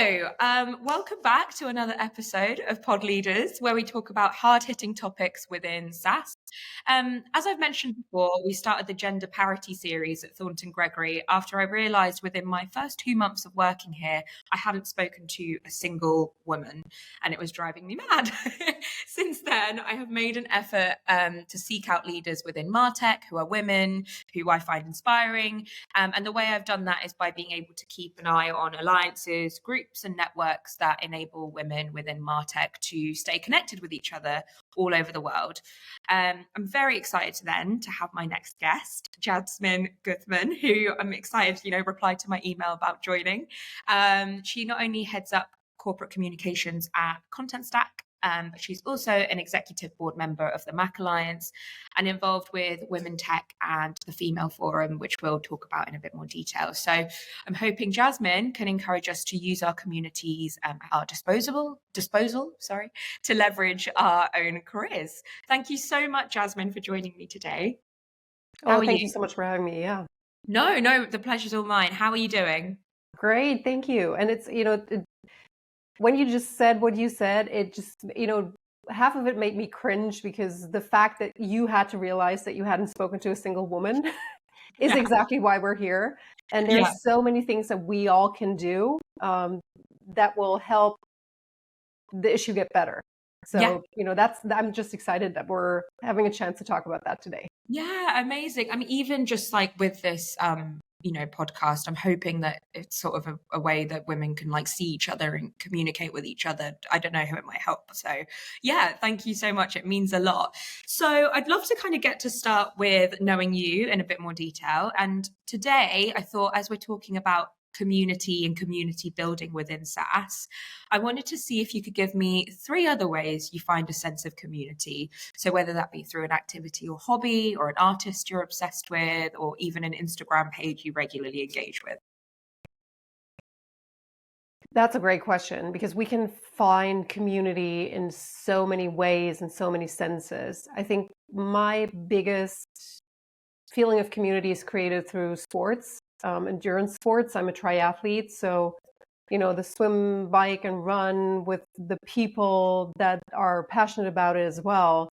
Welcome back to another episode of Pod Leaders, where we talk about hard-hitting topics within SaaS. As I've mentioned before, we started the gender parity series at Thornton Gregory after I realised within my first 2 months of working here, I hadn't spoken to a single woman, and it was driving me mad. Since then, I have made an effort to seek out leaders within MarTech who are women, who I find inspiring. And the way I've done that is by being able to keep an eye on alliances, groups, and networks that enable women within MarTech to stay connected with each other all over the world. I'm very excited to have my next guest, Jasmine Guthmann, who I'm excited, replied to my email about joining. She not only heads up corporate communications at ContentStack, but she's also an executive board member of the Mach Alliance and involved with Women Tech and the Female Forum, which we'll talk about in a bit more detail. So I'm hoping Jasmine can encourage us to use our communities at our disposal, to leverage our own careers. Thank you so much, Jasmine, for joining me today. Thank you so much for having me. Yeah. No, the pleasure's all mine. How are you doing? Great, thank you. And it's, when you just said what you said, it just, half of it made me cringe because the fact that you had to realize that you hadn't spoken to a single woman is exactly why we're here. And there's so many things that we all can do that will help the issue get better. So, I'm just excited that we're having a chance to talk about that today. Yeah, amazing. I mean, even just like with this, podcast, I'm hoping that it's sort of a way that women can like see each other and communicate with each other. I don't know how it might help. So yeah, thank you so much. It means a lot. So I'd love to kind of get to start with knowing you in a bit more detail. And today I thought, as we're talking about community and community building within SaaS, I wanted to see if you could give me 3 other ways you find a sense of community. So whether that be through an activity or hobby, or an artist you're obsessed with, or even an Instagram page you regularly engage with. That's a great question because we can find community in so many ways and so many senses. I think my biggest feeling of community is created through sports. Endurance sports. I'm a triathlete, so the swim, bike, and run with the people that are passionate about it as well.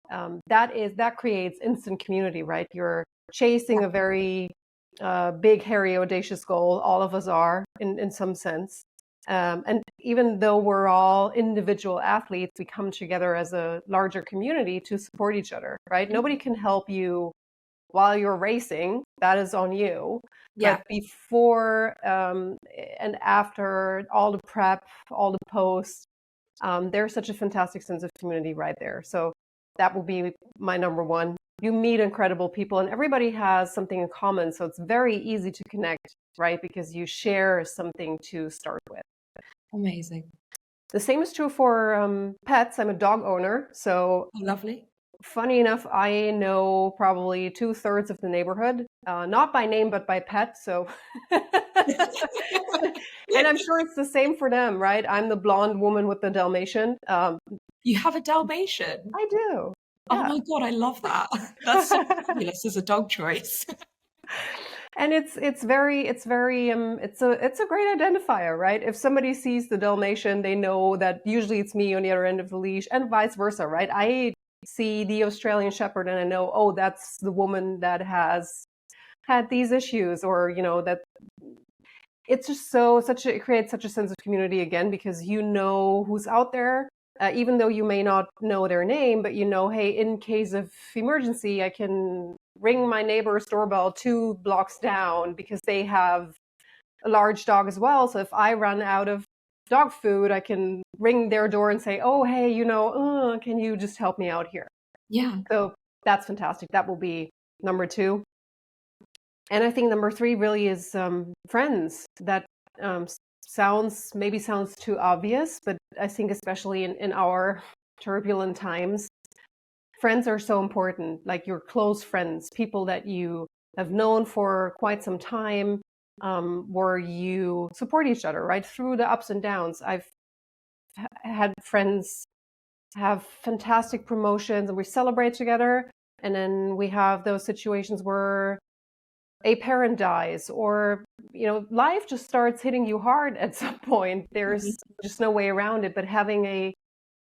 That creates instant community, right? You're chasing a very big, hairy, audacious goal. All of us are, in some sense. And even though we're all individual athletes, we come together as a larger community to support each other, right? Nobody can help you while you're racing. That is on you. Yeah. But before and after, all the prep, all the posts, there's such a fantastic sense of community right there. So that will be my number one. You meet incredible people and everybody has something in common. So it's very easy to connect, right? Because you share something to start with. Amazing. The same is true for pets. I'm a dog owner. So lovely. Funny enough, I know probably 2/3 of the neighborhood, not by name, but by pet. So, and I'm sure it's the same for them, right? I'm the blonde woman with the Dalmatian. You have a Dalmatian? I do. Yeah. Oh my God, I love that. That's so fabulous as a dog choice. And it's a great identifier, right? If somebody sees the Dalmatian, they know that usually it's me on the other end of the leash, and vice versa, right? I see the Australian Shepherd and I know, oh, that's the woman that has had these issues, or that it's just it creates such a sense of community again, because you know who's out there, even though you may not know their name, but hey, in case of emergency, I can ring my neighbor's doorbell 2 blocks down because they have a large dog as well. So if I run out of dog food, I can ring their door and say, oh, hey, can you just help me out here? Yeah. So that's fantastic. That will be number 2. And I think number 3 really is friends. That sounds too obvious, but I think especially in our turbulent times, friends are so important. Like your close friends, people that you have known for quite some time, where you support each other right through the ups and downs. I've had friends have fantastic promotions and we celebrate together, and then we have those situations where a parent dies, or life just starts hitting you hard at some point. There's just no way around it. But having a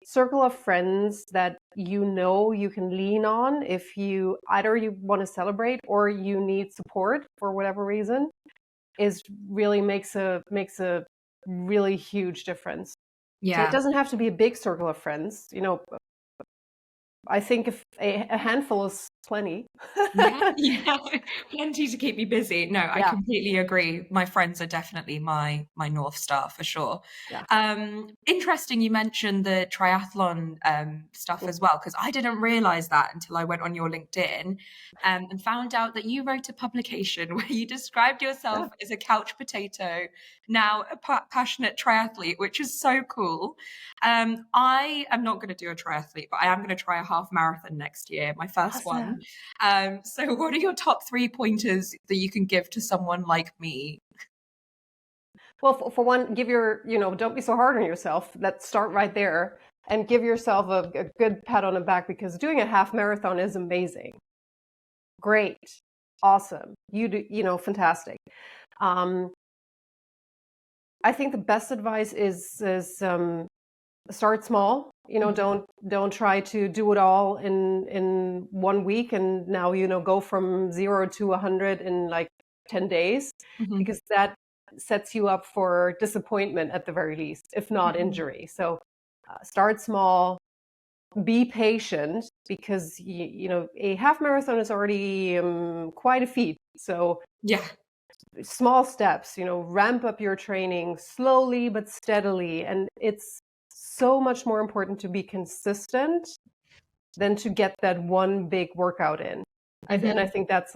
circle of friends that you can lean on if you want to celebrate or you need support for whatever reason is really makes a really huge difference. So it doesn't have to be a big circle of friends. I think if a handful is plenty. Yeah, plenty to keep me busy. No, I completely agree. My friends are definitely my North Star for sure. Yeah. Interesting you mentioned the triathlon stuff as well, because I didn't realize that until I went on your LinkedIn and found out that you wrote a publication where you described yourself as a couch potato, now a passionate triathlete, which is so cool. I am not going to do a triathlete, but I am going to try a half marathon next year, my first one. So what are your top 3 pointers that you can give to someone like me? Well, for one, don't be so hard on yourself. Let's start right there and give yourself a good pat on the back, because doing a half marathon is amazing. Great. Awesome. You do, fantastic. I think the best advice is start small. Don't try to do it all in 1 week and now go from 0 to 100 in like 10 days, because that sets you up for disappointment at the very least, if not injury. So start small, be patient, because a half marathon is already quite a feat. So small steps, ramp up your training slowly but steadily. And it's so much more important to be consistent than to get that one big workout in. And I think that's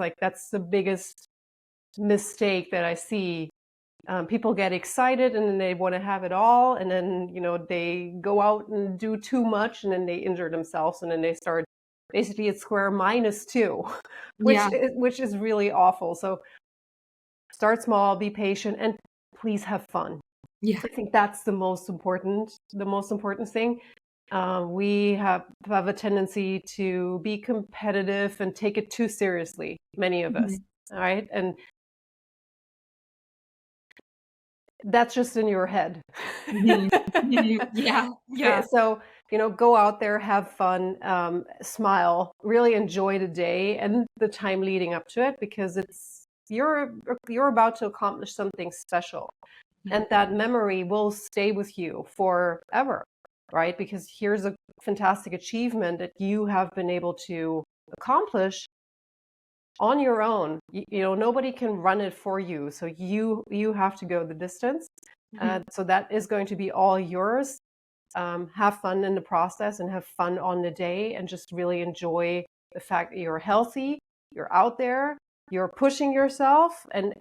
the biggest mistake that I see. People get excited and then they want to have it all, and then they go out and do too much, and then they injure themselves, and then they start basically at square -2, which is really awful. So start small, be patient, and please have fun. I think that's the most important thing. We have a tendency to be competitive and take it too seriously, many of us. All right, and that's just in your head. So go out there, have fun, smile, really enjoy the day and the time leading up to it, because you're about to accomplish something special, and that memory will stay with you forever, right? Because here's a fantastic achievement that you have been able to accomplish on your own. Nobody can run it for you, so you have to go the distance. So that is going to be all yours. Have fun in the process and have fun on the day, and just really enjoy the fact that you're healthy, you're out there, you're pushing yourself, and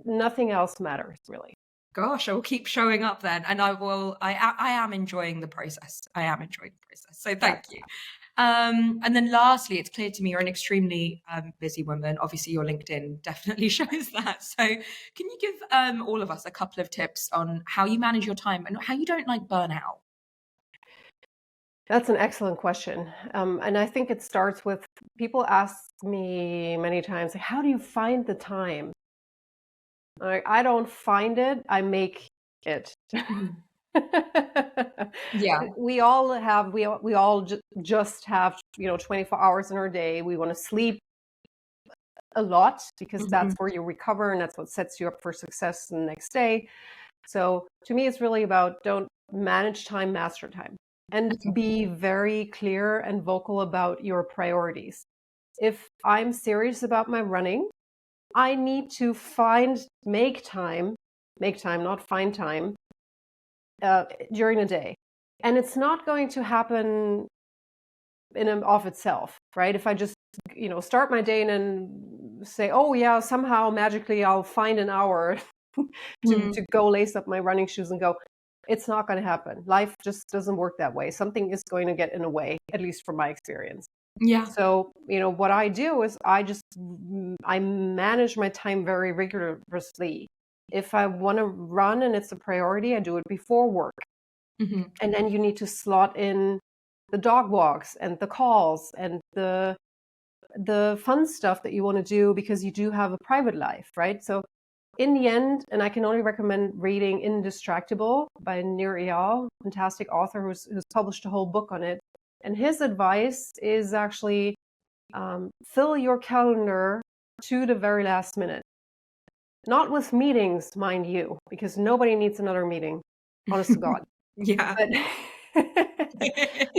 nothing else matters, really. Gosh, I will keep showing up then, and I am enjoying the process. So thank you. And then lastly, it's clear to me you're an extremely busy woman. Obviously, your LinkedIn definitely shows that. So can you give all of us a couple of tips on how you manage your time and how you don't burn out? That's an excellent question. And I think it starts with, people ask me many times, how do you find the time? I don't find it, I make it. We all just have 24 hours in our day. We want to sleep a lot, because that's where you recover, and that's what sets you up for success the next day. So to me, it's really about, don't manage time, master time, and be very clear and vocal about your priorities. If I'm serious about my running, I need to make time, not find time, during the day. And it's not going to happen in and of itself, right? If I just, start my day and then say, oh yeah, somehow magically I'll find an hour to go lace up my running shoes and go, it's not going to happen. Life just doesn't work that way. Something is going to get in the way, at least from my experience. So, what I do is I manage my time very rigorously. If I want to run and it's a priority, I do it before work. And then you need to slot in the dog walks and the calls and the the fun stuff that you want to do because you do have a private life, right? So in the end, and I can only recommend reading Indistractable by Nir Eyal, fantastic author who's published a whole book on it. And his advice is actually fill your calendar to the very last minute. Not with meetings, mind you, because nobody needs another meeting, honest to God. Yeah. But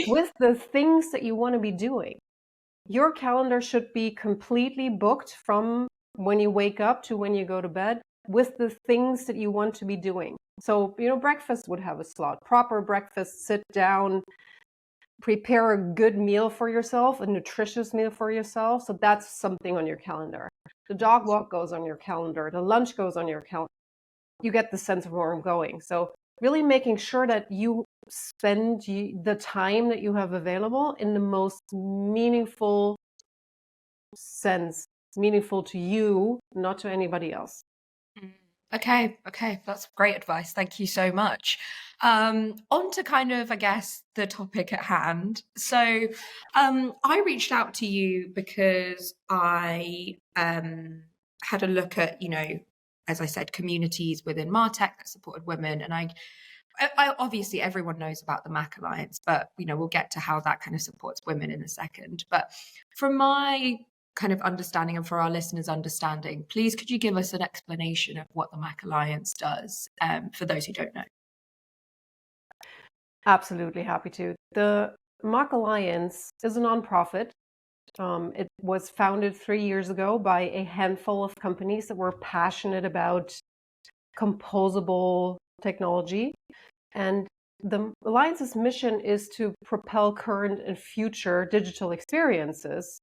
with the things that you want to be doing. Your calendar should be completely booked from when you wake up to when you go to bed with the things that you want to be doing. So, breakfast would have a slot, proper breakfast, sit down, prepare a good meal for yourself, a nutritious meal for yourself. So that's something on your calendar. The dog walk goes on your calendar. The lunch goes on your calendar. You get the sense of where I'm going. So really making sure that you spend the time that you have available in the most meaningful sense, meaningful to you, not to anybody else. Okay, that's great advice. Thank you so much. On to kind of, I guess, the topic at hand. So I reached out to you because I had a look at, as I said, communities within MarTech that supported women. And I obviously everyone knows about the Mach Alliance, but we'll get to how that kind of supports women in a second. But from my kind of understanding and for our listeners' understanding, please could you give us an explanation of what the Mach Alliance does for those who don't know? Absolutely happy to. The Mach Alliance is a nonprofit. It was founded 3 years ago by a handful of companies that were passionate about composable technology. And the Alliance's mission is to propel current and future digital experiences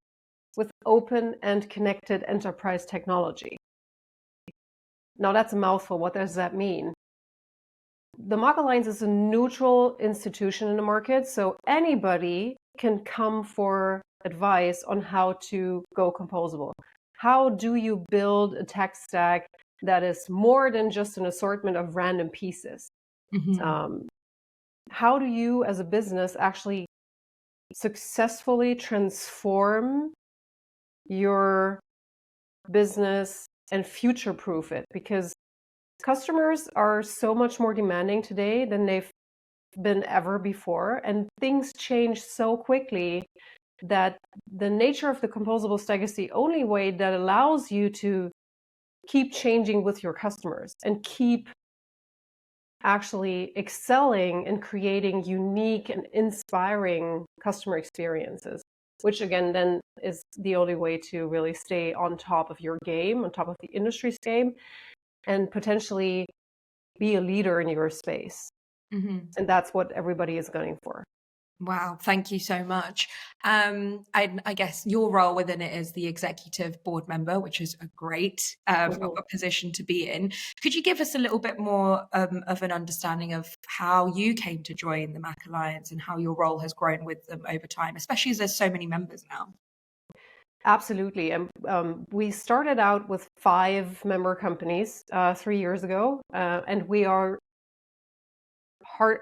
with open and connected enterprise technology. Now that's a mouthful. What does that mean? The Mach Alliance is a neutral institution in the market, so anybody can come for advice on how to go composable. How do you build a tech stack that is more than just an assortment of random pieces? Mm-hmm. How do you, as a business, actually successfully transform your business and future-proof it? Because customers are so much more demanding today than they've been ever before, and things change so quickly that the nature of the composable stack is the only way that allows you to keep changing with your customers and keep actually excelling and creating unique and inspiring customer experiences, which again then is the only way to really stay on top of your game, on top of the industry's game, and potentially be a leader in your space. Mm-hmm. And that's what everybody is gunning for. Wow, thank you so much. I guess your role within it is the executive board member, which is a great position to be in. Could you give us a little bit more of an understanding of how you came to join the Mach Alliance and how your role has grown with them over time, especially as there's so many members now? Absolutely. And we started out with 5 member companies 3 years ago, and we are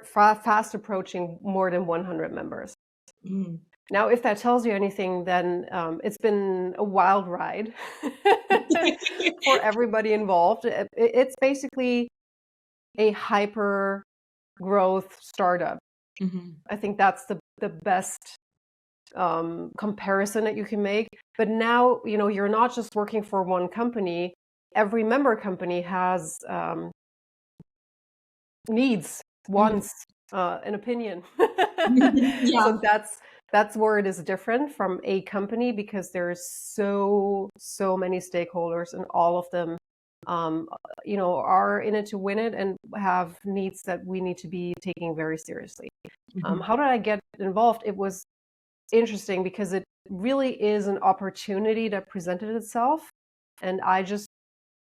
fast approaching more than 100 members. Mm. Now, if that tells you anything, then it's been a wild ride for everybody involved. It's basically a hyper growth startup. Mm-hmm. I think that's the best comparison that you can make. But now, you're not just working for one company. Every member company has needs, wants, an opinion. Yeah. So that's where it is different from a company, because there's so many stakeholders, and all of them are in it to win it and have needs that we need to be taking very seriously. Mm-hmm. How did I get involved? It was interesting because it really is an opportunity that presented itself, and I just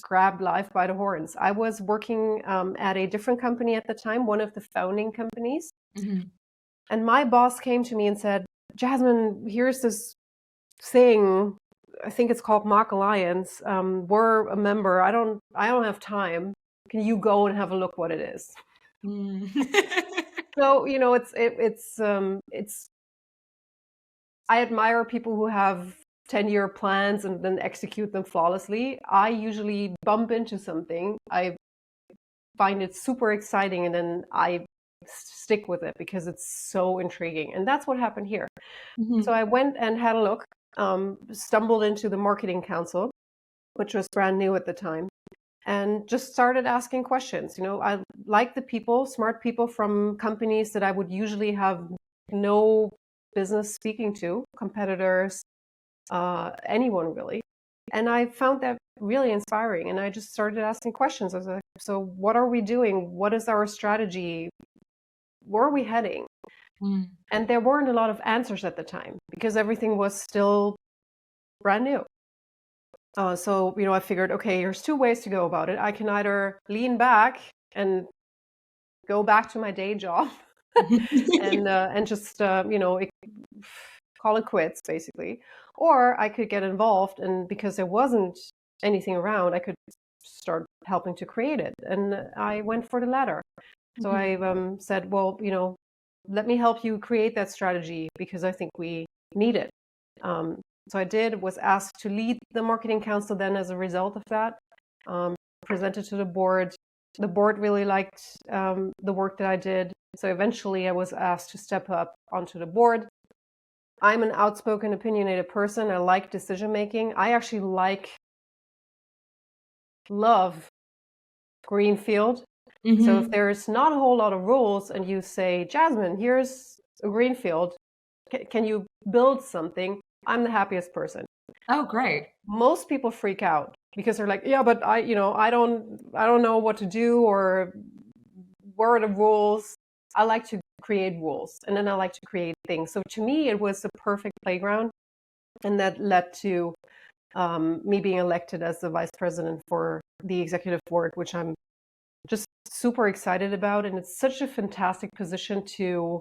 grabbed life by the horns. I was working at a different company at the time, one of the founding companies. Mm-hmm. And my boss came to me and said, Jasmine, here's this thing. I think it's called Mach Alliance. We're a member. I don't have time. Can you go and have a look what it is? Mm. So, it's I admire people who have 10-year plans and then execute them flawlessly. I usually bump into something. I find it super exciting and then I stick with it because it's so intriguing. And that's what happened here. Mm-hmm. So I went and had a look, stumbled into the marketing council, which was brand new at the time, and just started asking questions. I like the people, smart people from companies that I would usually have no business speaking to, competitors, anyone really. And I found that really inspiring. And I just started asking questions. I was like, so what are we doing? What is our strategy? Where are we heading? Mm. And there weren't a lot of answers at the time because everything was still brand new. So, I figured, okay, here's two ways to go about it. I can either lean back and go back to my day job and just, call it quits, basically. Or I could get involved, and because there wasn't anything around, I could start helping to create it. And I went for the latter. So I said, well, let me help you create that strategy because I think we need it. So I was asked to lead the marketing council then as a result of that, presented to the board. The board really liked the work that I did. So eventually I was asked to step up onto the board. I'm an outspoken, opinionated person. I like decision making. I actually love greenfield. So if there's not a whole lot of rules and you say, Jasmine, here's a greenfield, can you build something? I'm the happiest person. Oh, great. Most people freak out because they're like, yeah, but I don't know what to do or where are the rules. I like to create rules and then I like to create things. So to me, it was the perfect playground. And that led to me being elected as the vice president for the executive board, which I'm just super excited about. And it's such a fantastic position to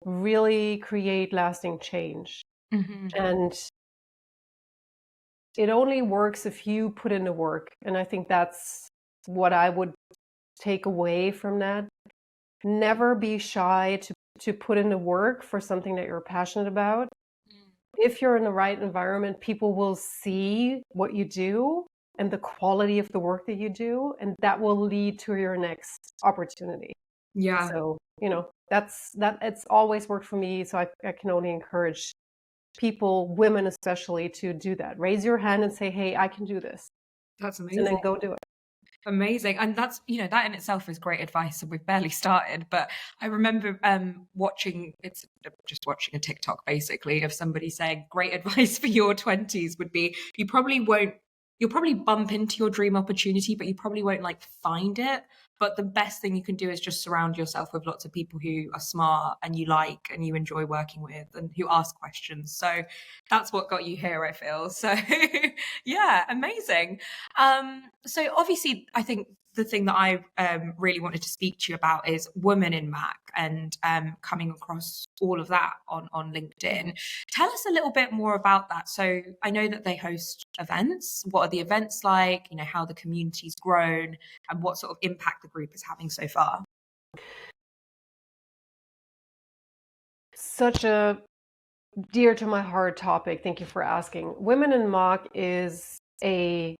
really create lasting change. And it only works if you put in the work. And I think that's what I would take away from that. Never be shy to put in the work for something that you're passionate about. If you're in the right environment, people will see what you do and the quality of the work that you do, and that will lead to your next opportunity. Yeah. So, it's always worked for me. So I can only encourage people, women especially, to do that. Raise your hand and say, hey, I can do this. That's amazing. And then go do it. Amazing. And that's, that in itself is great advice. And we've barely started, but I remember watching a TikTok basically of somebody saying great advice for your 20s would be you'll probably bump into your dream opportunity, but you probably won't find it. But the best thing you can do is just surround yourself with lots of people who are smart and you like and you enjoy working with and who ask questions. So that's what got you here, I feel. So yeah, amazing. So obviously, I think the thing that I really wanted to speak to you about is women in Mac and coming across all of that on LinkedIn. Tell us a little bit more about that. So I know that they host events. What are the events like? How the community's grown and what sort of impact the group is having so far. Such a dear to my heart topic. Thank you for asking. Women in Mach is a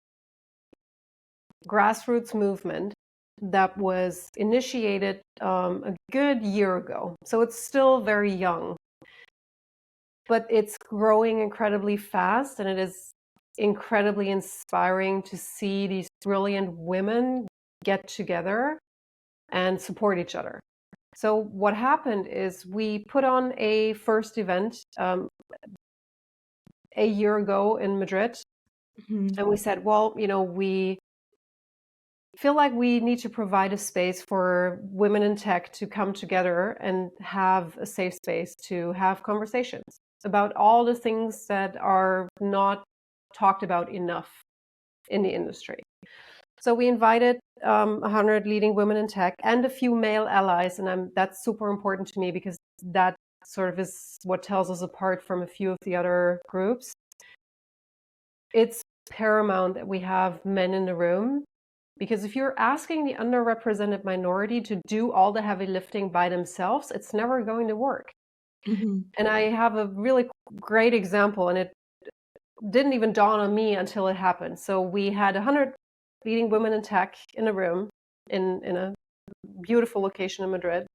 grassroots movement that was initiated a good year ago. So it's still very young, but it's growing incredibly fast, and it is incredibly inspiring to see these brilliant women get together and support each other. So what happened is we put on a first event a year ago in Madrid, and we said, well, we feel like we need to provide a space for women in tech to come together and have a safe space to have conversations about all the things that are not talked about enough in the industry. So we invited 100 leading women in tech and a few male allies, and that's super important to me because that sort of is what tells us apart from a few of the other groups. It's paramount that we have men in the room, because if you're asking the underrepresented minority to do all the heavy lifting by themselves, it's never going to work. Mm-hmm. And I have a really great example, and it didn't even dawn on me until it happened. So we had 100 leading women in tech in a room in a beautiful location in Madrid,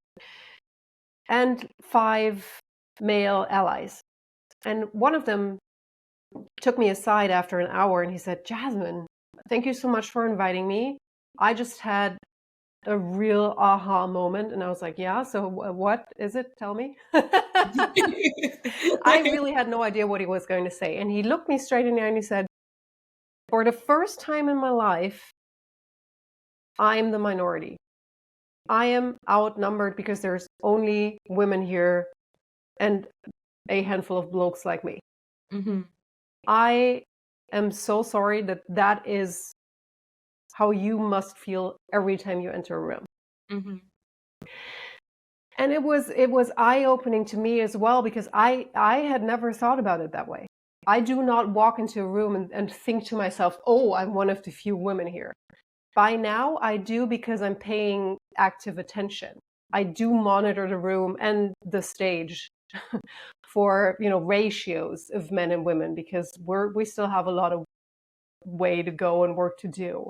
and 5 male allies. And one of them took me aside after an hour and he said, Jasmine, thank you so much for inviting me. I just had a real aha moment. And I was like, yeah, so what is it? Tell me. I really had no idea what he was going to say. And he looked me straight in the eye and he said, for the first time in my life, I'm the minority. I am outnumbered because there's only women here and a handful of blokes like me. Mm-hmm. I am so sorry that is how you must feel every time you enter a room. Mm-hmm. And it was eye-opening to me as well, because I had never thought about it that way. I do not walk into a room and think to myself, oh, I'm one of the few women here. By now, I do, because I'm paying active attention. I do monitor the room and the stage for, ratios of men and women, because we still have a lot of way to go and work to do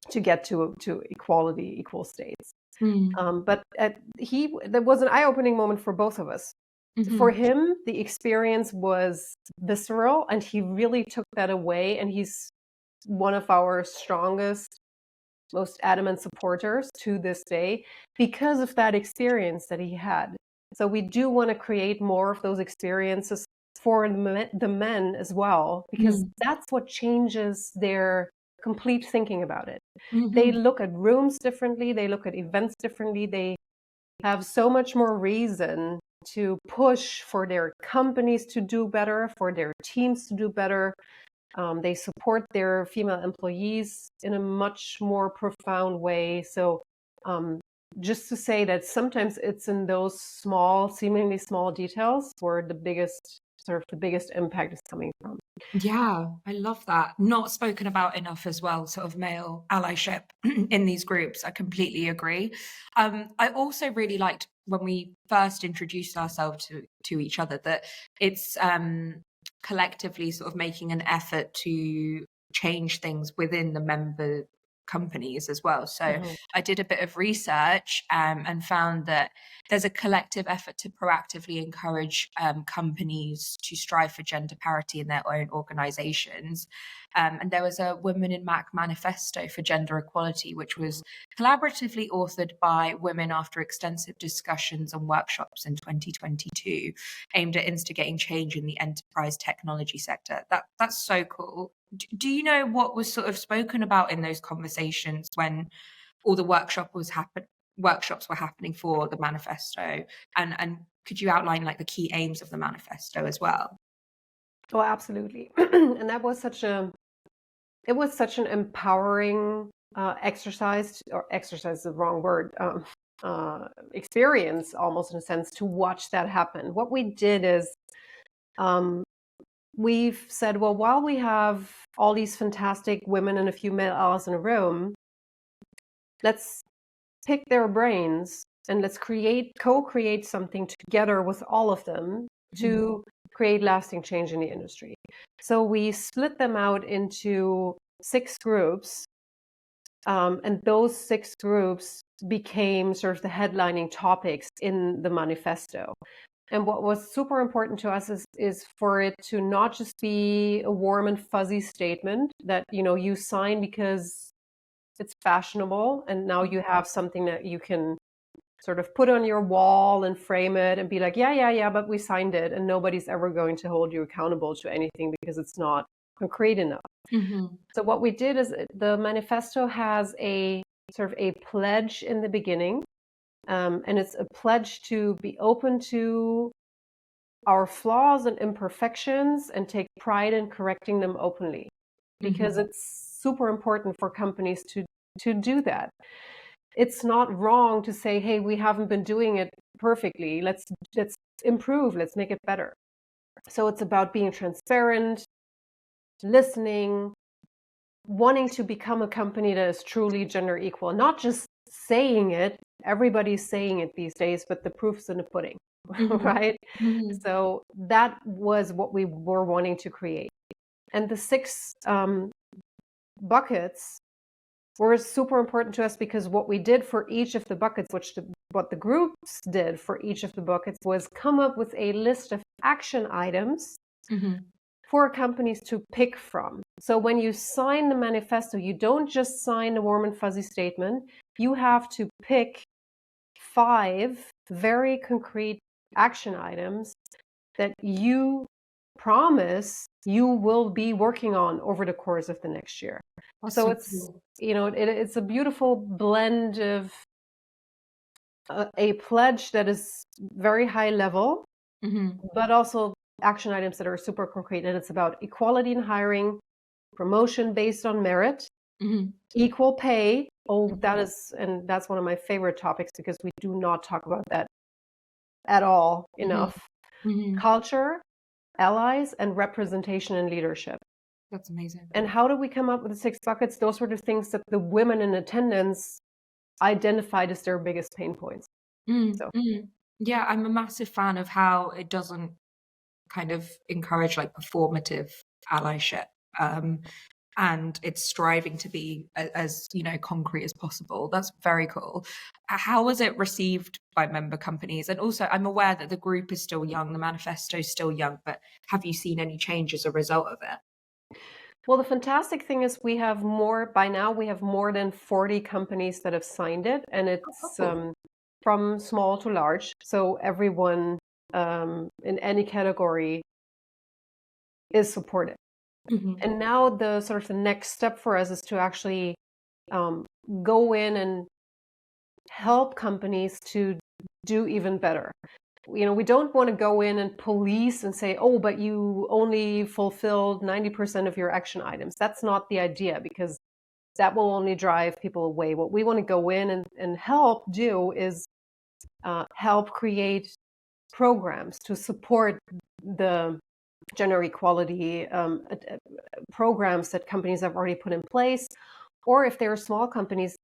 to get to equality, equal states. But that was an eye-opening moment for both of us. Mm-hmm. For him, the experience was visceral, and he really took that away. And he's one of our strongest, most adamant supporters to this day, because of that experience that he had. So we do want to create more of those experiences for the men as well, because that's what changes their complete thinking about it. Mm-hmm. They look at rooms differently, they look at events differently, they have so much more reason to push for their companies to do better, for their teams to do better. They support their female employees in a much more profound way. So just to say that sometimes it's in those small, seemingly small details where the biggest impact is coming from. Yeah, I love that. Not spoken about enough as well, sort of male allyship in these groups. I completely agree. I also really liked when we first introduced ourselves to each other that it's collectively sort of making an effort to change things within the member companies as well. So I did a bit of research and found that there's a collective effort to proactively encourage companies to strive for gender parity in their own organizations. And there was a Women in Mach manifesto for gender equality, which was collaboratively authored by women after extensive discussions and workshops in 2022, aimed at instigating change in the enterprise technology sector. That's so cool. Do you know what was sort of spoken about in those conversations when all the workshops were happening for the manifesto, and could you outline like the key aims of the manifesto as well? Oh, absolutely. And that was such an empowering exercise is the wrong word, experience, almost in a sense, to watch that happen. What we did is we've said, well, while we have all these fantastic women and a few male allies in a room, let's pick their brains and let's co-create something together with all of them to create lasting change in the industry. So we split them out into 6 groups, and those 6 groups became sort of the headlining topics in the manifesto. And what was super important to us is for it to not just be a warm and fuzzy statement that, you sign because it's fashionable, and now you have something that you can sort of put on your wall and frame it and be like, yeah, but we signed it, and nobody's ever going to hold you accountable to anything because it's not concrete enough. So what we did is the manifesto has a sort of a pledge in the beginning, and it's a pledge to be open to our flaws and imperfections and take pride in correcting them openly, because it's super important for companies to do that. It's not wrong to say, hey, we haven't been doing it perfectly. Let's improve. Let's make it better. So it's about being transparent, listening, wanting to become a company that is truly gender equal, not just saying it. Everybody's saying it these days, but the proof's in the pudding. right? Mm-hmm. So that was what we were wanting to create. And the 6 buckets were super important to us because what we did for each of the buckets, what the groups did for each of the buckets, was come up with a list of action items Mm-hmm. for companies to pick from. So when you sign the manifesto, you don't just sign the warm and fuzzy statement. You have to pick 5 very concrete action items that you promise you will be working on over the course of the next year. That's So so it's, cool. it's a beautiful blend of a pledge that is very high level, Mm-hmm. but also action items that are super concrete. And it's about equality in hiring, promotion based on merit, Mm-hmm. equal pay. Oh, that's one of my favorite topics because we do not talk about that at all Mm-hmm. enough. Mm-hmm. Culture, allies, and representation and leadership. That's amazing. And how do we come up with the 6 buckets? Those were the things that the women in attendance identified as their biggest pain points. So Yeah, I'm a massive fan of how it doesn't kind of encourage like performative allyship. And it's striving to be as concrete as possible. That's very cool. How was it received by member companies? And also, I'm aware that the group is still young, the manifesto is still young, but have you seen any change as a result of it? well, the fantastic thing is we have more than 40 companies that have signed it, and it's Oh. from small to large. So everyone in any category is supported. Mm-hmm. And now the sort of the next step for us is to actually go in and help companies to do even better. We don't want to go in and police and say, oh, but you only fulfilled 90% of your action items. That's not the idea, because that will only drive people away. What we want to go in and help do is help create programs to support the gender equality programs that companies have already put in place. Or if they're small companies,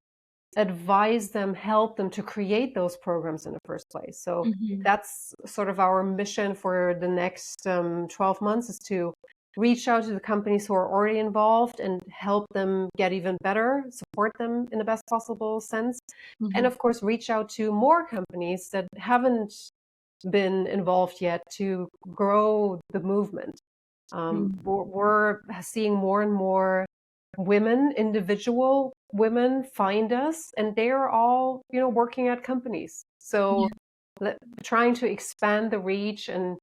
advise them, help them to create those programs in the first place. So Mm-hmm. that's sort of our mission for the next 12 months, is to reach out to the companies who are already involved and help them get even better, support them in the best possible sense. Mm-hmm. And of course, reach out to more companies that haven't been involved yet to grow the movement. We're seeing more and more individual women find us, and they are all, working at companies. So trying to expand the reach and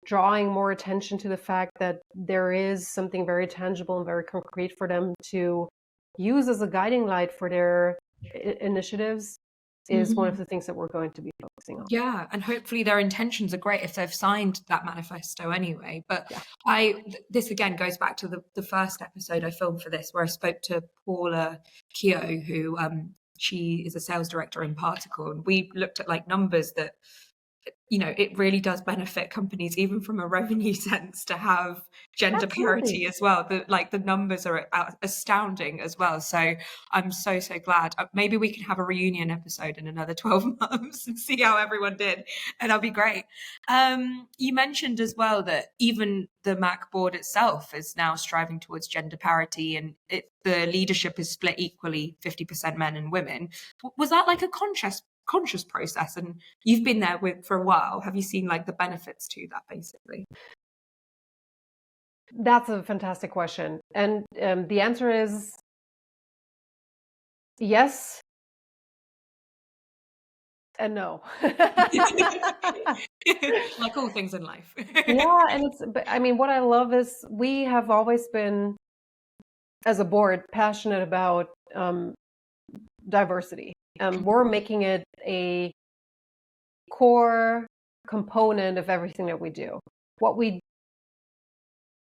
drawing more attention to the fact that there is something very tangible and very concrete for them to use as a guiding light for their initiatives is one of the things that we're going to be focusing on. Yeah, and hopefully their intentions are great if they've signed that manifesto anyway. But Yeah. this again goes back to the first episode I filmed for this, where I spoke to Paula Keogh, who she is a sales director in Particle, and we looked at like numbers that it really does benefit companies, even from a revenue sense, to have gender Absolutely. parity as well. The numbers are astounding as well. So I'm so glad. Maybe we can have a reunion episode in another 12 months and see how everyone did, and that'll be great. You mentioned as well that even the Mach board itself is now striving towards gender parity, and the leadership is split equally, 50% men and women. Was that like a conscious process, and you've been there for a while? Have you seen like the benefits to that, basically? That's a fantastic question, and the answer is yes and no. Like all things in life. Yeah, and what I love is we have always been, as a board, passionate about diversity. We're making it a core component of everything that we do. What we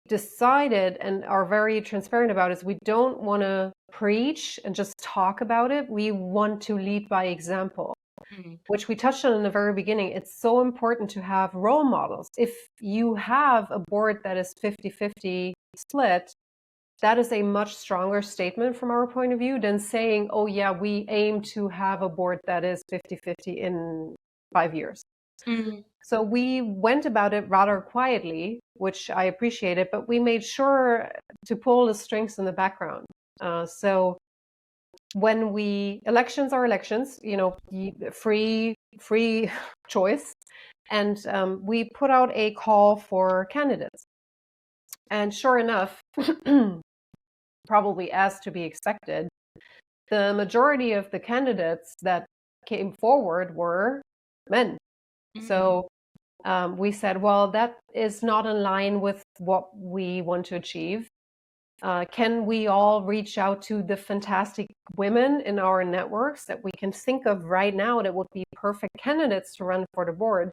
decided and are very transparent about is we don't want to preach and just talk about it. We want to lead by example, which we touched on in the very beginning. It's so important to have role models. If you have a board that is 50-50 split, that is a much stronger statement from our point of view than saying, oh yeah, we aim to have a board that is 50-50 in 5 years. So we went about it rather quietly, which I appreciated, but we made sure to pull the strings in the background. So when elections are elections, free choice, and we put out a call for candidates. And sure enough, probably as to be expected, the majority of the candidates that came forward were men. So we said, well, that is not in line with what we want to achieve. Can we all reach out to the fantastic women in our networks that we can think of right now that would be perfect candidates to run for the board?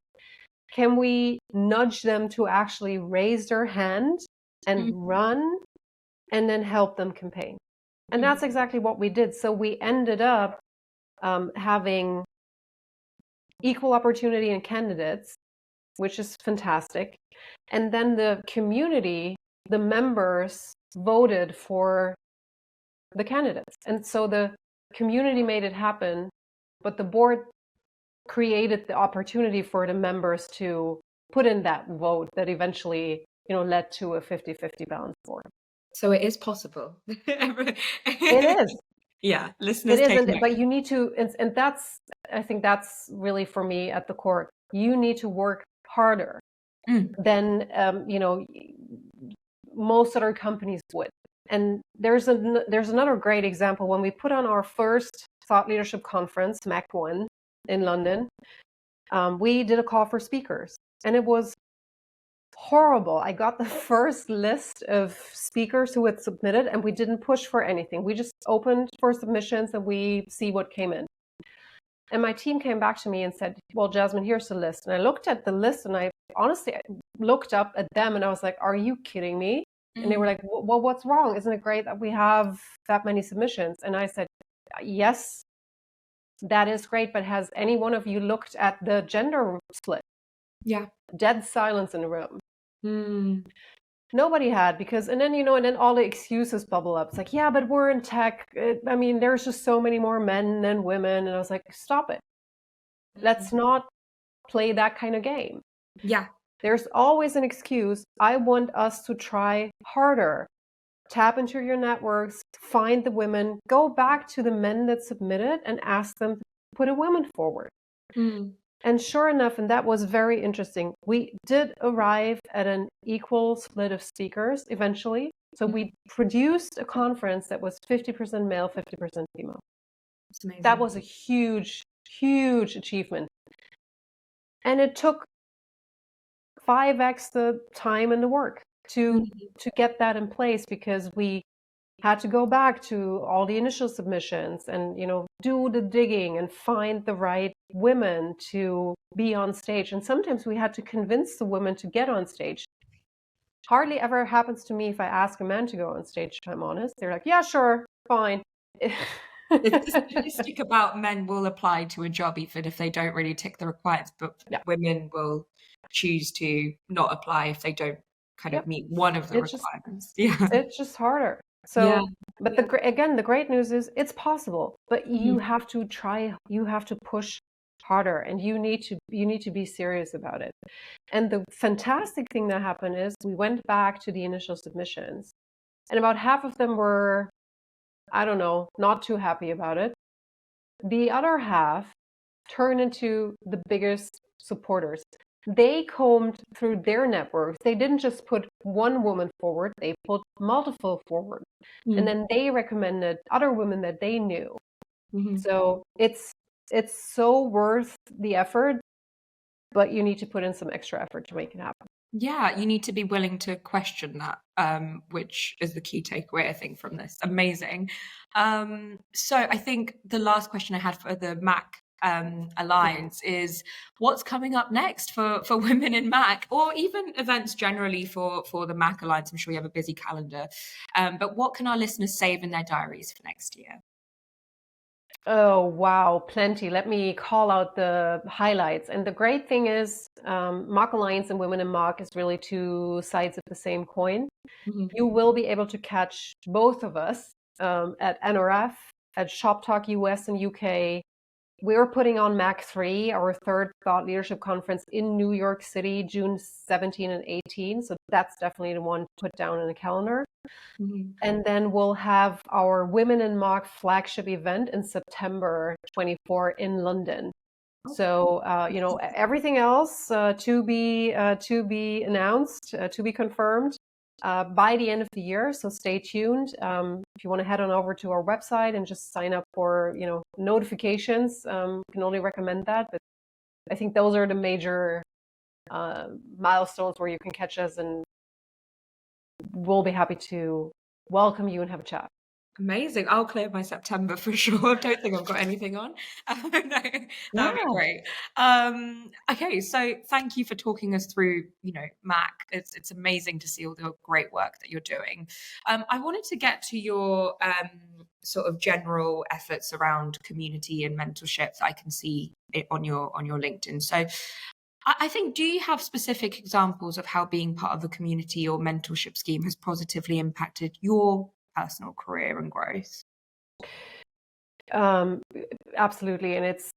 Can we nudge them to actually raise their hand and run, and then help them campaign? And that's exactly what we did. So we ended up having equal opportunity in candidates, which is fantastic. And then the community, the members, voted for the candidates. And so the community made it happen, but the board created the opportunity for the members to put in that vote that eventually, led to a 50-50 balance board. So it is possible. It is. Yeah, listeners. It is, but you need to, and I think that's really for me at the core. You need to work harder than most other companies would. And there's another great example. When we put on our first thought leadership conference, Mach1, in London, we did a call for speakers, and it was horrible. I got the first list of speakers who had submitted, and we didn't push for anything. We just opened for submissions and we see what came in. And my team came back to me and said, well, Jasmine, here's the list. And I looked at the list, and I honestly looked up at them, and I was like, are you kidding me? And they were like, well, what's wrong? Isn't it great that we have that many submissions? And I said, yes, that is great. But has any one of you looked at the gender split? Yeah. Dead silence in the room. Nobody had, and then all the excuses bubble up. It's like, yeah, but we're in tech. There's just so many more men than women. And I was like, stop it. Let's not play that kind of game. Yeah. There's always an excuse. I want us to try harder. Tap into your networks, find the women, go back to the men that submitted and ask them to put a woman forward. And sure enough, and that was very interesting, we did arrive at an equal split of speakers eventually. So we produced a conference that was 50% male, 50% female. That's amazing. That was a huge, huge achievement. And it took 5x the time and the work to get that in place, because we had to go back to all the initial submissions and, do the digging and find the right women to be on stage. And sometimes we had to convince the women to get on stage. Hardly ever happens to me if I ask a man to go on stage, if I'm honest. They're like, yeah, sure, fine. The statistic about men will apply to a job even if they don't really tick the requirements, but women will choose to not apply if they don't kind of meet one of the requirements. It's just harder. So, but the great news is it's possible, but you have to try, you have to push harder, and you need to be serious about it. And the fantastic thing that happened is we went back to the initial submissions, and about half of them were, I don't know, not too happy about it. The other half turned into the biggest supporters. They combed through their networks. They didn't just put one woman forward, they put multiple forward. And then they recommended other women that they knew. So it's so worth the effort, but you need to put in some extra effort to make it happen. Yeah, you need to be willing to question that, which is the key takeaway, I think, from this. Amazing. So I think the last question I had for the Mach Alliance is, what's coming up next for women in Mach, or even events generally for the Mach Alliance? I'm sure you have a busy calendar, but what can our listeners save in their diaries for next year? Oh, wow, plenty. Let me call out the highlights. And the great thing is, Mach Alliance and Women in Mach is really two sides of the same coin. You will be able to catch both of us at NRF, at Shop Talk US and UK, we're putting on Mach 3, our third thought leadership conference in New York City, June 17 and 18. So that's definitely the one to put down in the calendar. And then we'll have our Women in Mach flagship event in September 24 in London. So, everything else to be announced, to be confirmed by the end of the year. So stay tuned. If you want to head on over to our website and just sign up for, notifications, can only recommend that. But I think those are the major milestones where you can catch us, and we'll be happy to welcome you and have a chat. Amazing. I'll clear my September for sure. I don't think I've got anything on. No, that'd be great. Okay, so thank you for talking us through, Mach. It's amazing to see all the great work that you're doing. I wanted to get to your sort of general efforts around community and mentorship that I can see it on your LinkedIn. So I think, do you have specific examples of how being part of a community or mentorship scheme has positively impacted your personal career and growth? Absolutely. And it's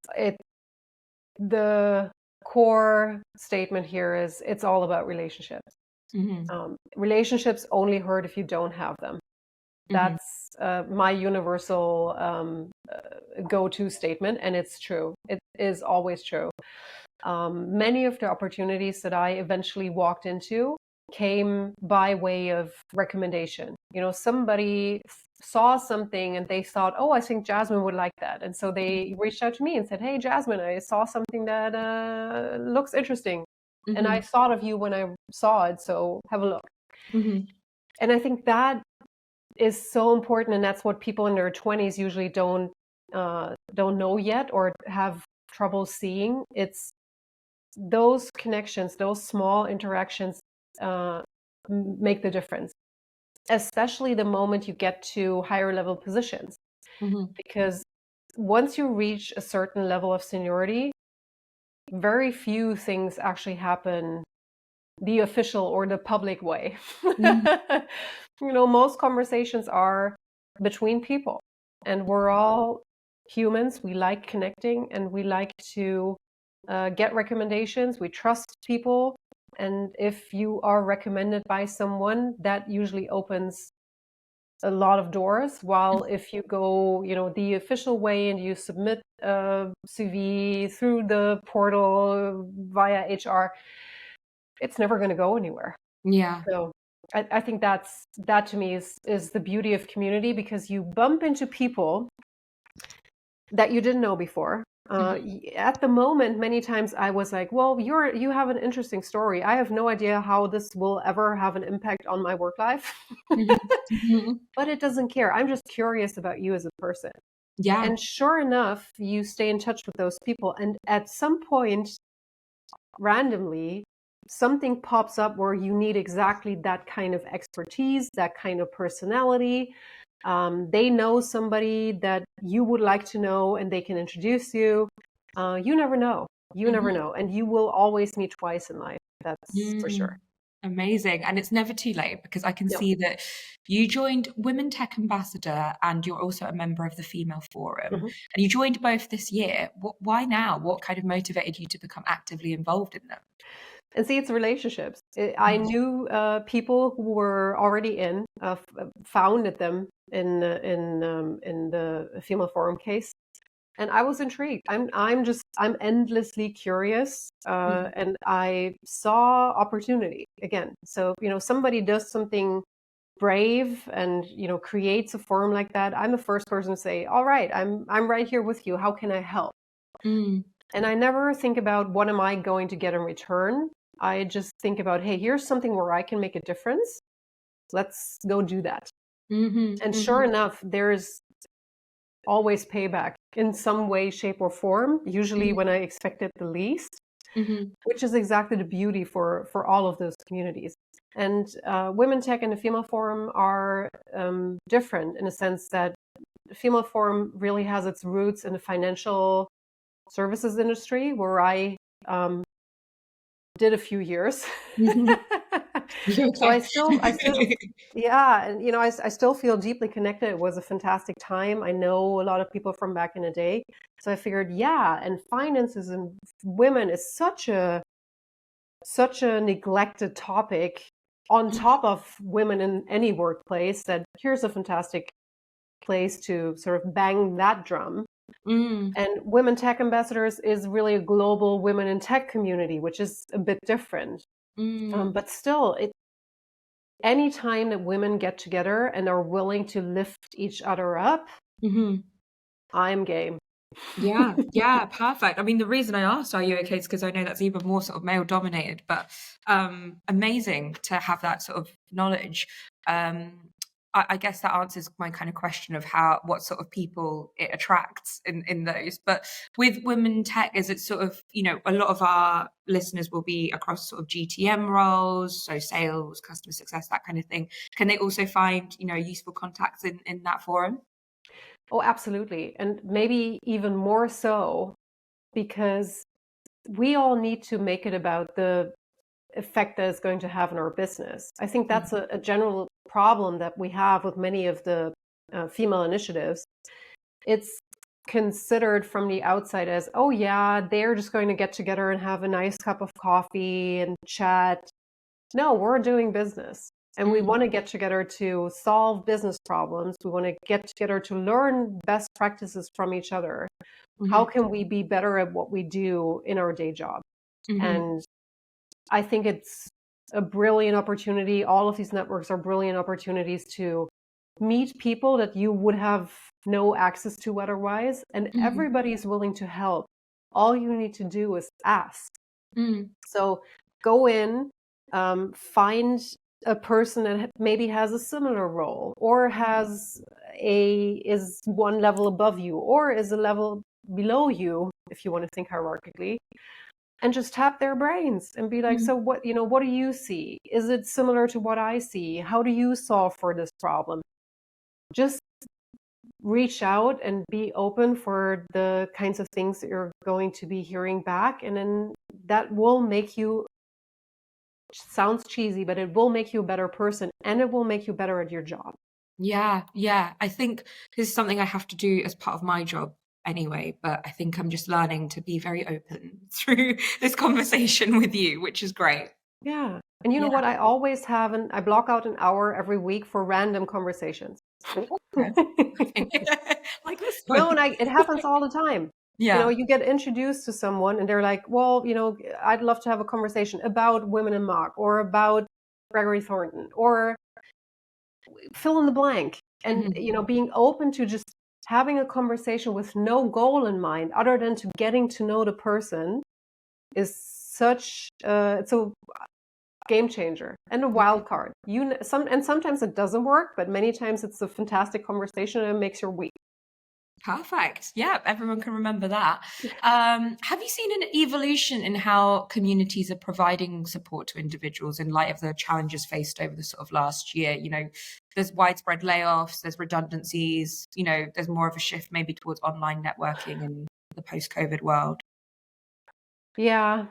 the core statement here is it's all about relationships. Relationships only hurt if you don't have them. That's my universal go-to statement, and it's true. It is always true. Many of the opportunities that I eventually walked into came by way of recommendation. Somebody saw something and they thought, oh, I think Jasmine would like that. And so they reached out to me and said, hey, Jasmine, I saw something that looks interesting. And I thought of you when I saw it, so have a look. And I think that is so important, and that's what people in their 20s usually don't know yet or have trouble seeing. It's those connections, those small interactions make the difference, especially the moment you get to higher level positions. Because once you reach a certain level of seniority, very few things actually happen the official or the public way. Most conversations are between people, and we're all humans. We like connecting, and we like to get recommendations. We trust people. And if you are recommended by someone, that usually opens a lot of doors. While if you go, the official way and you submit a CV through the portal via HR, it's never going to go anywhere. Yeah. So I think that to me is the beauty of community, because you bump into people that you didn't know before. At the moment, many times I was like, well, you have an interesting story. I have no idea how this will ever have an impact on my work life. But it doesn't care. I'm just curious about you as a person. Yeah. And sure enough, you stay in touch with those people. And at some point, randomly, something pops up where you need exactly that kind of expertise, that kind of personality. They know somebody that you would like to know, and they can introduce you. You never know. You never know. And you will always meet twice in life. That's for sure. Amazing. And it's never too late, because I can see that you joined Women Tech Ambassador, and you're also a member of the Female Forum. And you joined both this year. Why now? What kind of motivated you to become actively involved in them? And see, it's relationships. I knew people who were already founded them in the Female Forum case, and I was intrigued. I'm endlessly curious, and I saw opportunity again. So somebody does something brave and creates a forum like that. I'm the first person to say, all right, I'm right here with you. How can I help? And I never think about what am I going to get in return. I just think about, hey, here's something where I can make a difference. Let's go do that. And sure enough, there's always payback in some way, shape, or form, usually when I expect it the least, which is exactly the beauty for all of those communities. And Women Tech and the Female Forum are different in a sense that the Female Forum really has its roots in the financial services industry, where I did a few years. Mhm. You So okay? yeah, and I still feel deeply connected. It was a fantastic time. I know a lot of people from back in the day. So I figured, yeah, and finances and women is such a neglected topic on top of women in any workplace, that here's a fantastic place to sort of bang that drum. Mm, And Women Tech Ambassadors is really a global women in tech community, which is a bit different. mm, But still, any time that women get together and are willing to lift each other up, mhm. I'm game. Yeah, yeah, perfect. I mean, the reason I asked, are you okay, is because I know that's even more sort of male dominated, but amazing to have that sort of knowledge. I guess that answers my kind of question of what sort of people it attracts in those. But with women tech, is it sort of, a lot of our listeners will be across sort of GTM roles, so sales, customer success, that kind of thing. Can they also find, useful contacts in that forum? Oh, absolutely. And maybe even more so, because we all need to make it about the effect that it's going to have on our business. I think that's a general problem that we have with many of the female initiatives. It's considered from the outside as, oh, yeah, they're just going to get together and have a nice cup of coffee and chat. No, we're doing business. And we want to get together to solve business problems. We want to get together to learn best practices from each other. How Mm-hmm. can we be better at what we do in our day job? Mm-hmm. And I think it's a brilliant opportunity. All of these networks are brilliant opportunities to meet people that you would have no access to otherwise. And Mm-hmm. everybody is willing to help. All you need to do is ask. Mm-hmm. So go in, find a person that maybe has a similar role, or is one level above you, or is a level below you, if you want to think hierarchically, and just tap their brains and be like, Mm-hmm. so what do you see? Is it similar to what I see? How do you solve for this problem? Just reach out and be open for the kinds of things that you're going to be hearing back, and then that will make you, sounds cheesy, but it will make you a better person, and it will make you better at your job. Yeah, yeah. I think this is something I have to do as part of my job anyway, but I think I'm just learning to be very open through this conversation with you, which is great. Yeah. And you know Yeah. what? I always have I block out an hour every week for random conversations. Okay. Like this No, one. and it happens all the time. Yeah. You get introduced to someone and they're like, well, I'd love to have a conversation about women in Mach, or about Gregory Thornton, or fill in the blank. And, Mhm. being open to just having a conversation with no goal in mind other than to getting to know the person is it's a game changer and a Yeah. wild card. Sometimes it doesn't work, but many times it's a fantastic conversation and it makes your week. Perfect. Yeah, everyone can remember that. Have you seen an evolution in how communities are providing support to individuals in light of the challenges faced over the sort of last year? There's widespread layoffs, there's redundancies, there's more of a shift maybe towards online networking in the post-COVID world. Yeah,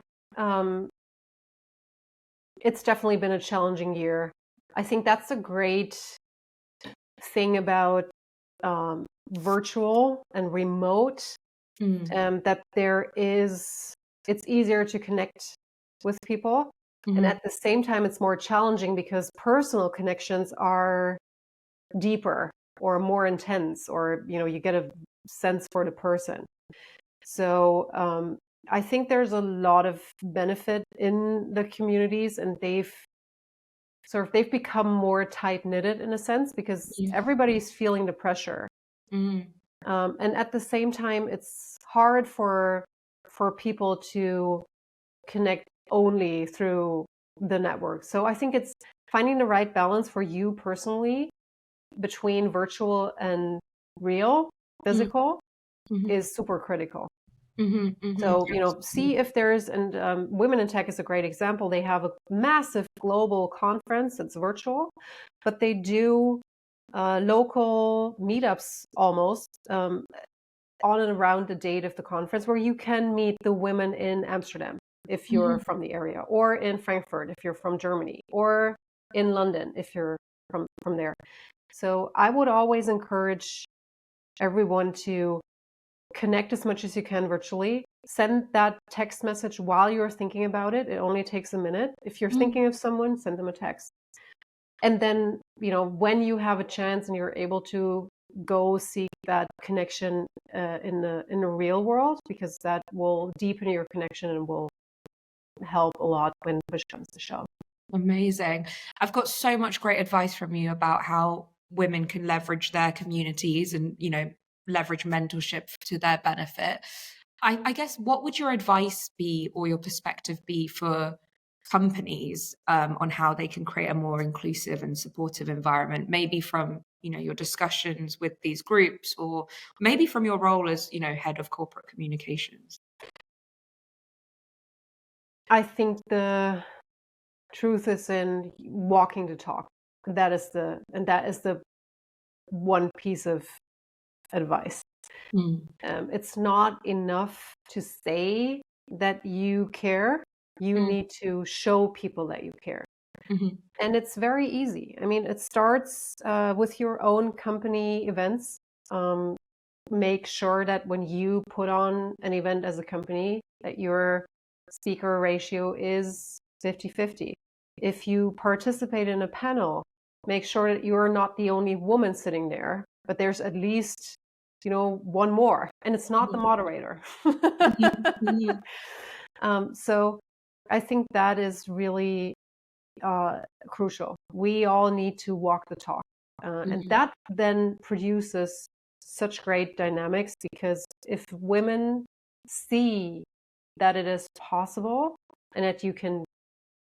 it's definitely been a challenging year. I think that's a great thing about virtual and remote, that it's easier to connect with people. And Mm-hmm. at the same time, it's more challenging because personal connections are deeper or more intense, or, you get a sense for the person. So I think there's a lot of benefit in the communities, and they've become more tight knitted in a sense because Yeah. everybody's feeling the pressure. Mm-hmm. And at the same time, it's hard for people to connect only through the network. So I think it's finding the right balance for you personally between virtual and real, physical, Mm-hmm. is super critical. Mm-hmm. Mm-hmm. So, see if there's, and Women in Tech is a great example. They have a massive global conference that's virtual, but they do local meetups almost on and around the date of the conference, where you can meet the women in Amsterdam. if you're from the area, or in Frankfurt if you're from Germany, or in London if you're from there. So I would always encourage everyone to connect as much as you can virtually. Send that text message while you're thinking about it. It only takes a minute. If you're thinking of someone, send them a text. And then, when you have a chance and you're able to, go seek that connection in the real world, because that will deepen your connection and will help a lot when push comes to shove. Amazing. I've got so much great advice from you about how women can leverage their communities and, leverage mentorship to their benefit. I guess, what would your advice be, or your perspective be, for companies on how they can create a more inclusive and supportive environment, maybe from, your discussions with these groups, or maybe from your role as, head of corporate communications? I think the truth is in walking the talk. That is the one piece of advice. It's not enough to say that you care. You need to show people that you care. And it's very easy. I mean, it starts with your own company events. Make sure that when you put on an event as a company, that your speaker ratio is 50-50. If you participate in a panel, make sure that you're not the only woman sitting there, but there's at least, one more, and it's not the moderator. So I think that is really crucial. We all need to walk the talk. And that then produces such great dynamics, because if women see that it is possible and that you can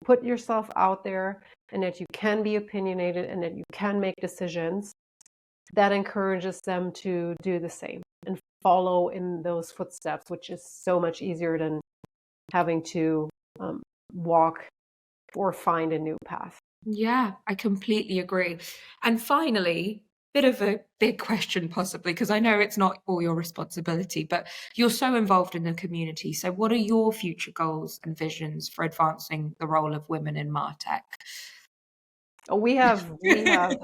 put yourself out there and that you can be opinionated and that you can make decisions, that encourages them to do the same and follow in those footsteps, which is so much easier than having to walk or find a new path. Yeah, I completely agree. And finally, bit of a big question possibly, because I know it's not all your responsibility, but you're so involved in the community. So what are your future goals and visions for advancing the role of women in MarTech? We have, and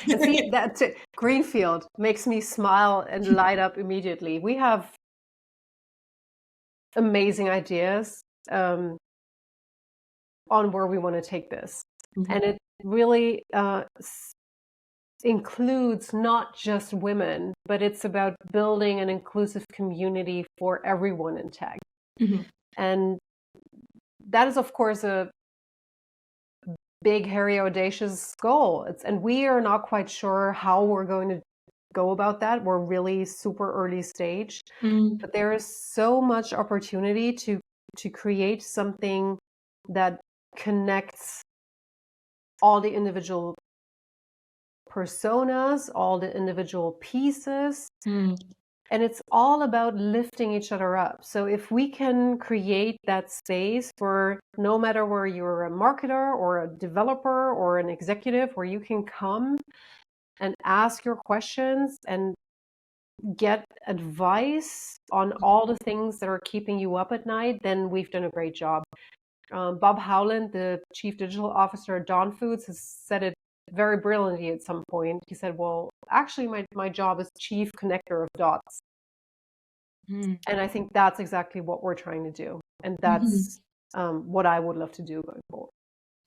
see, that Greenfield makes me smile and light up immediately. We have amazing ideas on where we want to take this. And it really includes not just women, but it's about building an inclusive community for everyone in tech. And that is, of course, a big, hairy, audacious goal. And we are not quite sure how we're going to go about that. We're really super early stage, but there is so much opportunity to create something that connects all the individual personas, all the individual pieces. And it's all about lifting each other up. So if we can create that space for, no matter where you're a marketer or a developer or an executive, where you can come and ask your questions and get advice on all the things that are keeping you up at night, then we've done a great job. Bob Howland, the chief digital officer at Dawn Foods, has said it very brilliantly at some point. He said, well, actually, my job is chief connector of dots. And I think that's exactly what we're trying to do. And that's what I would love to do going forward.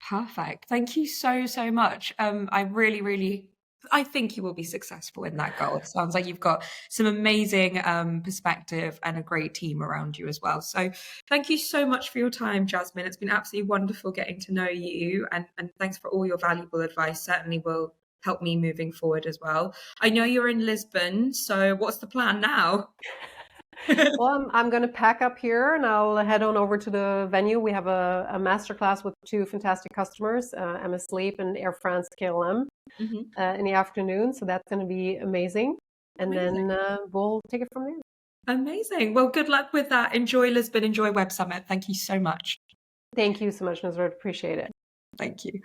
Perfect. Thank you so, so much. I really, I think you will be successful in that goal. It sounds like you've got some amazing perspective and a great team around you as well. So thank you so much for your time, Jasmine. It's been absolutely wonderful getting to know you, and thanks for all your valuable advice. Certainly will help me moving forward as well. I know you're in Lisbon, so what's the plan now? Well, I'm going to pack up here and I'll head on over to the venue. We have a masterclass with two fantastic customers, MS Sleep and Air France KLM, in the afternoon. So that's going to be amazing. And then we'll take it from there. Amazing. Well, good luck with that. Enjoy Lisbon. Enjoy Web Summit. Thank you so much. Thank you so much, Nusrat. Appreciate it. Thank you.